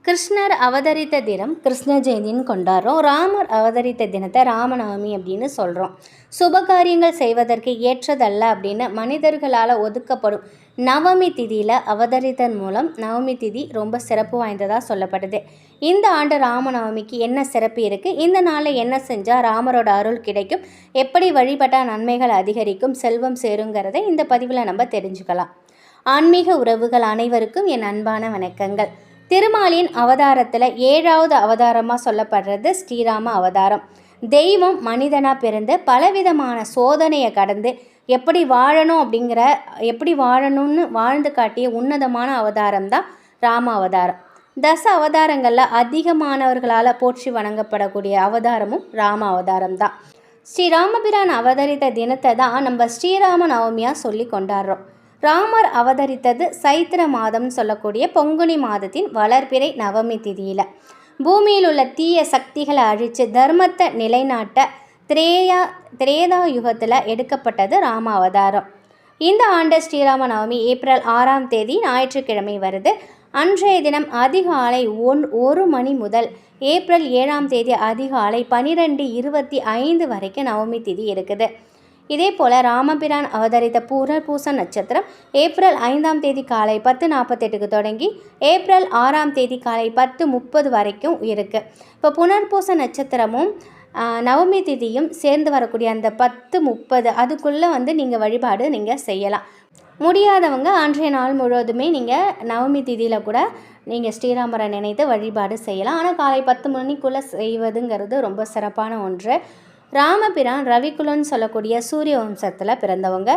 கிருஷ்ணர் அவதரித்த தினம் கிருஷ்ண ஜெயந்தின்னு கொண்டாடுறோம். ராமர் அவதரித்த தினத்தை ராமநவமி அப்படின்னு சொல்கிறோம். சுபகாரியங்கள் செய்வதற்கு ஏற்றதல்ல அப்படின்னு மனிதர்களால் ஒதுக்கப்படும் நவமி திதியில் அவதரித்தன் மூலம் நவமி திதி ரொம்ப சிறப்பு வாய்ந்ததாக சொல்லப்படுது. இந்த ஆண்டு ராமநவமிக்கு என்ன சிறப்பு இருக்குது, இந்த நாளில் என்ன செஞ்சால் ராமரோட அருள் கிடைக்கும், எப்படி வழிபட்டால் நன்மைகள் அதிகரிக்கும், செல்வம் சேருங்கிறத இந்த பதிவில் நம்ம தெரிஞ்சுக்கலாம். ஆன்மீக உறவுகள் அனைவருக்கும் என் அன்பான வணக்கங்கள். திருமாலின் அவதாரத்தில் 7வது அவதாரமாக சொல்லப்படுறது ஸ்ரீராம அவதாரம். தெய்வம் மனிதனாக பிறந்து பலவிதமான சோதனையை கடந்து எப்படி வாழணும்னு வாழ்ந்து காட்டிய உன்னதமான அவதாரம் தான் ராம அவதாரம். தச அவதாரங்களில் அதிகமானவர்களால் போற்றி வணங்கப்படக்கூடிய அவதாரமும் ராம அவதாரம் தான். ஸ்ரீராமபிரான் அவதரித்த தினத்தை தான் நம்ம ஸ்ரீராம நவமியாக சொல்லி கொண்டாடுறோம். ராமர் அவதரித்தது சைத்திர மாதம்னு சொல்லக்கூடிய பொங்குனி மாதத்தின் வளர்பிறை நவமி திதியில். பூமியில் உள்ள தீய சக்திகளை அழித்து தர்மத்தை நிலைநாட்ட திரேதா யுகத்தில் எடுக்கப்பட்டது ராம அவதாரம். இந்த ஆண்டு ஸ்ரீராம நவமி ஏப்ரல் 6ஆம் தேதி ஞாயிற்றுக்கிழமை வருது. அன்றைய தினம் அதிகாலை 1 மணி முதல் ஏப்ரல் 7ஆம் தேதி அதிகாலை 12:25 வரைக்கும் நவமி திதி இருக்குது. இதே போல் ராமபிரான் அவதரித்த புனர்பூச நட்சத்திரம் ஏப்ரல் 5ஆம் தேதி காலை 10:48க்கு தொடங்கி ஏப்ரல் 6ஆம் தேதி காலை 10:30 வரைக்கும் இருக்குது. இப்போ புனர்பூச நட்சத்திரமும் நவமி திதியும் சேர்ந்து வரக்கூடிய அந்த 10:30 அதுக்குள்ளே நீங்கள் வழிபாடு செய்யலாம். முடியாதவங்க அன்றைய நாள் முழுவதுமே நீங்கள் நவமி திதியில் கூட நீங்கள் ஸ்ரீராமரை நினைத்து வழிபாடு செய்யலாம். ஆனால் காலை 10 மணிக்குள்ளே செய்வதுங்கிறது ரொம்ப சிறப்பான ஒன்று. ராமபிரான் ரவிக்குலன்னு சொல்லக்கூடிய சூரிய வம்சத்தில் பிறந்தவங்க.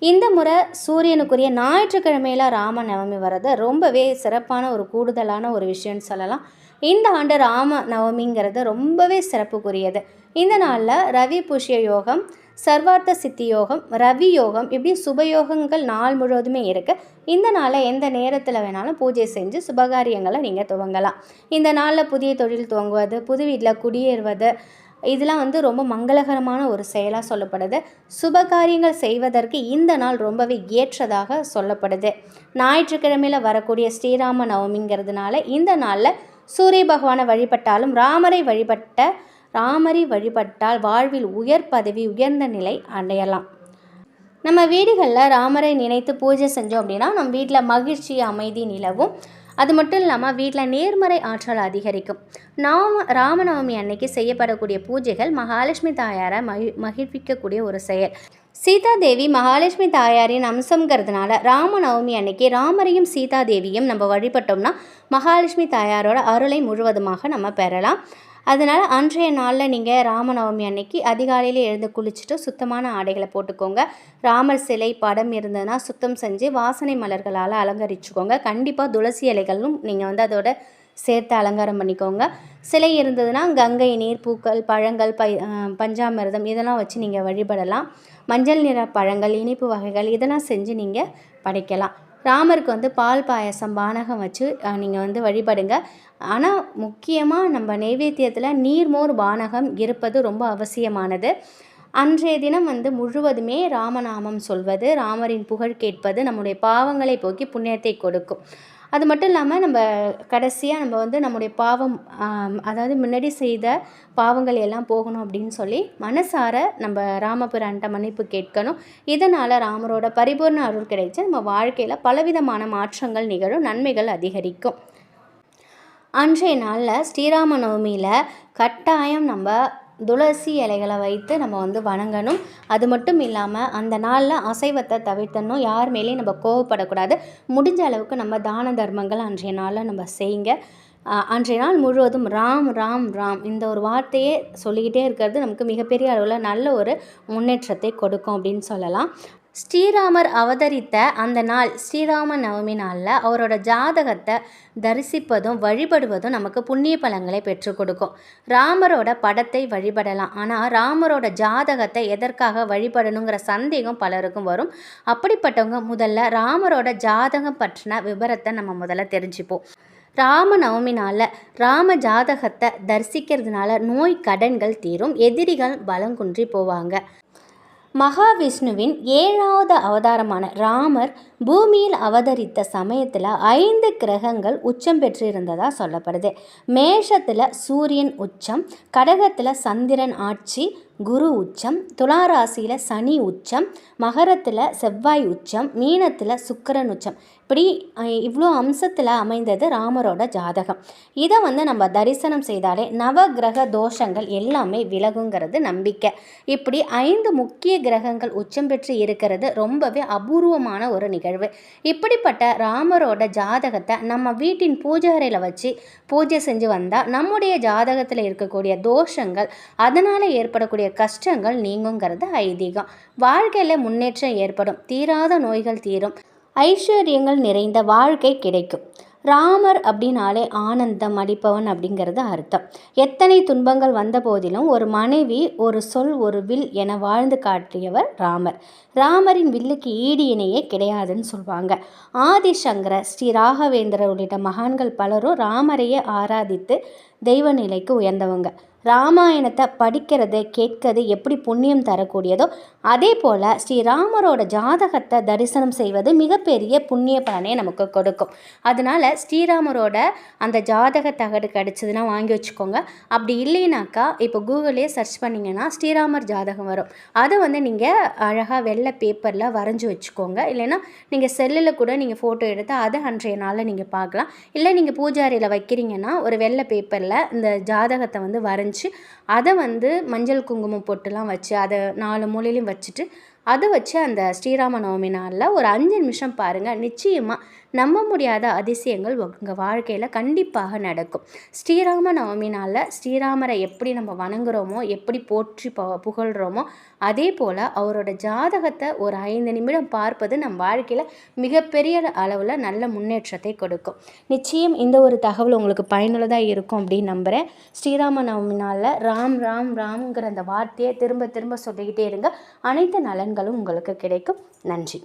இந்த முறை சூரியனுக்குரிய ஞாயிற்றுக்கிழமையில் ராம நவமி வர்றது ரொம்பவே சிறப்பான ஒரு கூடுதலான ஒரு விஷயம்னு சொல்லலாம். இந்த ஆண்டு ராம நவமிங்கிறது ரொம்பவே சிறப்புக்குரியது. இந்த நாளில் ரவி புஷ்ய யோகம், சர்வார்த்த சித்தி யோகம், ரவி யோகம், இப்படி சுபயோகங்கள் நாள் முழுவதுமே இருக்குது. இந்த நாளில் எந்த நேரத்தில் வேணாலும் பூஜை செஞ்சு சுபகாரியங்களை நீங்கள் துவங்கலாம். இந்த நாளில் புதிய தொழில் துவங்குவது, புது வீட்டில் குடியேறுவது, இதெல்லாம் ரொம்ப மங்களகரமான ஒரு செயலாக சொல்லப்படுது. சுபகாரியங்கள் செய்வதற்கு இந்த நாள் ரொம்பவே ஏற்றதாக சொல்லப்படுது. ஞாயிற்றுக்கிழமையில் வரக்கூடிய ஸ்ரீராம நவமிங்கிறதுனால இந்த நாளில் சூரிய பகவானை வழிபட்டாலும் ராமரை வழிபட்டால் வாழ்வில் உயர் பதவி, உயர்ந்த நிலை அடையலாம். நம்ம வீடுகளில் ராமரை நினைத்து பூஜை செஞ்சோம் அப்படின்னா நம்ம வீட்டில் மகிழ்ச்சி, அமைதி நிலவும். அது மட்டும் இல்லாமல் வீட்டில் நேர்மறை ஆற்றல் அதிகரிக்கும். ராமநவமி அன்னைக்கு செய்யப்படக்கூடிய பூஜைகள் மகாலட்சுமி தாயாரை மகிழ்விக்கக்கூடிய ஒரு செயல். சீதாதேவி மகாலட்சுமி தாயாரின் அம்சங்கிறதுனால ராமநவமி அன்னைக்கு ராமரையும் சீதாதேவியும் நம்ம வழிபட்டோம்னா மகாலட்சுமி தாயாரோட அருளை முழுவதுமாக நம்ம பெறலாம். அதனால் அன்றைய நாளில் நீங்கள் ராமநவமி அன்னைக்கு அதிகாலையில் எழுந்து குளிச்சுட்டு சுத்தமான ஆடைகளை போட்டுக்கோங்க. ராமர் சிலை படம் இருந்ததுன்னா சுத்தம் செஞ்சு வாசனை மலர்களால் அலங்கரிச்சுக்கோங்க. கண்டிப்பாக துளசி இலைகளும் நீங்கள் அதோட சேர்த்து அலங்காரம் பண்ணிக்கோங்க. சிலை இருந்ததுன்னா கங்கை நீர், பூக்கள், பழங்கள், பஞ்சாமிர்தம் இதெல்லாம் வச்சு நீங்கள் வழிபடலாம். மஞ்சள் நிற பழங்கள், இனிப்பு வகைகள் இதெல்லாம் செஞ்சு நீங்கள் படைக்கலாம். ராமருக்கு பால் பாயசம், பானகம் வச்சு நீங்கள் வழிபடுங்க. ஆனால் முக்கியமாக நம்ம நைவேத்தியத்தில் நீர்மோர் பானகம் இருப்பது ரொம்ப அவசியமானது. அன்றைய தினம் முழுவதுமே ராமநாமம் சொல்வது, ராமரின் புகழ் கேட்பது நம்முடைய பாவங்களை போக்கி புண்ணியத்தை கொடுக்கும். அது மட்டும் இல்லாமல் நம்ம கடைசியாக நம்முடைய பாவம், அதாவது முன்னாடி செய்த பாவங்கள் எல்லாம் போகணும் அப்படின்னு சொல்லி மனசார நம்ம ராமபிரான்ட்ட மன்னிப்பு கேட்கணும். இதனால் ராமரோட பரிபூர்ண அருள் கிடைச்சு நம்ம வாழ்க்கையில் பலவிதமான மாற்றங்கள் நிகழும், நன்மைகள் அதிகரிக்கும். அன்றைய நாளில் ஸ்ரீராம நவமியில் கட்டாயம் நம்ம துளசி இலைகளை வைத்து நம்ம வணங்கணும். அது மட்டும் இல்லாமல் அந்த நாளில் அசைவத்தை தவிர்த்தணும். யார் மேலேயும் நம்ம கோவப்படக்கூடாது. முடிஞ்ச அளவுக்கு நம்ம தான தர்மங்கள் அன்றைய நாளில் நம்ம செய்யுங்க. அன்றைய நாள் முழுவதும் ராம் ராம் ராம் இந்த ஒரு வார்த்தையே சொல்லிக்கிட்டே இருக்கிறது நமக்கு மிகப்பெரிய அளவில் நல்ல ஒரு முன்னேற்றத்தை கொடுக்கும் அப்படின்னு சொல்லலாம். ஸ்ரீராமர் அவதரித்த அந்த நாள் ஸ்ரீராம நவமி நாளில் அவரோட ஜாதகத்தை தரிசிப்பதும் வழிபடுவதும் நமக்கு புண்ணிய பலன்களை பெற்றுக் கொடுக்கும். ராமரோட படத்தை வழிபடலாம், ஆனால் ராமரோட ஜாதகத்தை எதற்காக வழிபடணுங்கிற சந்தேகம் பலருக்கும் வரும். அப்படிப்பட்டவங்க முதல்ல ராமரோட ஜாதகம் பற்றின விவரத்தை நம்ம முதல்ல தெரிஞ்சுப்போம். ராம நவமி நாளில் ராம ஜாதகத்தை தரிசிக்கிறதுனால நோய் கடன்கள் தீரும், எதிரிகள் பலங்குன்றி போவாங்க. மகாவிஷ்ணுவின் 7வது அவதாரமான ராமர் பூமியில் அவதரித்த சமயத்தில் 5 கிரகங்கள் உச்சம் பெற்றிருந்ததாக சொல்லப்படுது. மேஷத்தில் சூரியன் உச்சம், கடகத்தில் சந்திரன் ஆட்சி, குரு உச்சம், துளாராசியில் சனி உச்சம், மகரத்தில் செவ்வாய் உச்சம், மீனத்தில் சுக்கிரன் உச்சம். இப்படி இவ்வளோ அம்சத்தில் அமைந்தது ராமரோட ஜாதகம். இதை நம்ம தரிசனம் செய்தாலே நவகிரக தோஷங்கள் எல்லாமே விலகுங்கிறது நம்பிக்கை. இப்படி 5 முக்கிய கிரகங்கள் உச்சம் பெற்று இருக்கிறது ரொம்பவே அபூர்வமான ஒரு நிகழ்வு. இப்படிப்பட்ட ராமரோட ஜாதகத்தை நம்ம வீட்டின் பூஜை அறையில் வச்சு பூஜை செஞ்சு வந்தால் நம்முடைய ஜாதகத்தில் இருக்கக்கூடிய தோஷங்கள், அதனால் ஏற்படக்கூடிய கஷ்டங்கள் நீங்குங்கிறது ஐதீகம். வாழ்க்கையில் முன்னேற்றம் ஏற்படும், தீராத நோய்கள் தீரும், ஐஸ்வர்யங்கள் நிறைந்த வாழ்க்கை கிடைக்கும். ராமர் அப்படின்னாலே ஆனந்தம் அளிப்பவன் அப்படிங்கிறது அர்த்தம். எத்தனை துன்பங்கள் வந்த போதிலும் ஒரு மனைவி, ஒரு சொல், ஒரு வில் என வாழ்ந்து காட்டியவர் ராமர். ராமரின் வில்லுக்கு ஈடு இணையே கிடையாதுன்னு சொல்லுவாங்க. ஆதிசங்கர, ஸ்ரீ ராகவேந்திரர் உள்ளிட்ட மகான்கள் பலரும் ராமரையே ஆராதித்து தெய்வ நிலைக்கு உயர்ந்தவங்க. ராமாயணத்தை படிக்கிறது, கேட்கறது எப்படி புண்ணியம் தரக்கூடியதோ அதே போல் ஸ்ரீராமரோட ஜாதகத்தை தரிசனம் செய்வது மிகப்பெரிய புண்ணிய பலனை நமக்கு கொடுக்கும். அதனால் ஸ்ரீராமரோட அந்த ஜாதக தகடு கிடச்சிதுன்னா வாங்கி வச்சுக்கோங்க. அப்படி இல்லைனாக்கா இப்போ கூகுளே சர்ச் பண்ணிங்கன்னா ஸ்ரீராமர் ஜாதகம் வரும். அதை நீங்கள் அழகாக வெள்ளை பேப்பரில் வரைஞ்சி வச்சுக்கோங்க. இல்லைன்னா நீங்கள் செல்லில் கூட நீங்கள் ஃபோட்டோ எடுத்து அதை அன்றைய நாளில் நீங்கள் பார்க்கலாம். இல்லை நீங்கள் பூஜை அறையில் வைக்கிறீங்கன்னா ஒரு வெள்ளை பேப்பரில் இந்த ஜாதகத்தை வரைஞ்சி அதை மஞ்சள் குங்குமம் பொட்டுலாம் வச்சு அதை 4 மூலையிலையும் வச்சுட்டு அதை வச்சு அந்த ஸ்ரீராம நவமி நாளில் ஒரு 5 நிமிஷம் பாருங்கள். நிச்சயமாக நம்ப முடியாத அதிசயங்கள் உங்கள் வாழ்க்கையில் கண்டிப்பாக நடக்கும். ஸ்ரீராம நவமி நாளில் ஸ்ரீராமரை எப்படி நம்ம வணங்குறோமோ, எப்படி போற்றி புகழ்கிறோமோ, அதே போல் அவரோட ஜாதகத்தை ஒரு 5 நிமிடம் பார்ப்பது நம் வாழ்க்கையில் மிகப்பெரிய அளவில் நல்ல முன்னேற்றத்தை கொடுக்கும். நிச்சயம் இந்த ஒரு தகவல் உங்களுக்கு பயனுள்ளதாக இருக்கும் அப்படின்னு நம்புகிறேன். ஸ்ரீராம நவமி நாளில் ராம் ராம் ராம்ங்கிற அந்த வார்த்தையை திரும்ப திரும்ப சொல்லிக்கிட்டே இருங்க. அனைத்து நலன்களும் உங்களுக்கு கிடைக்கும். நன்றி.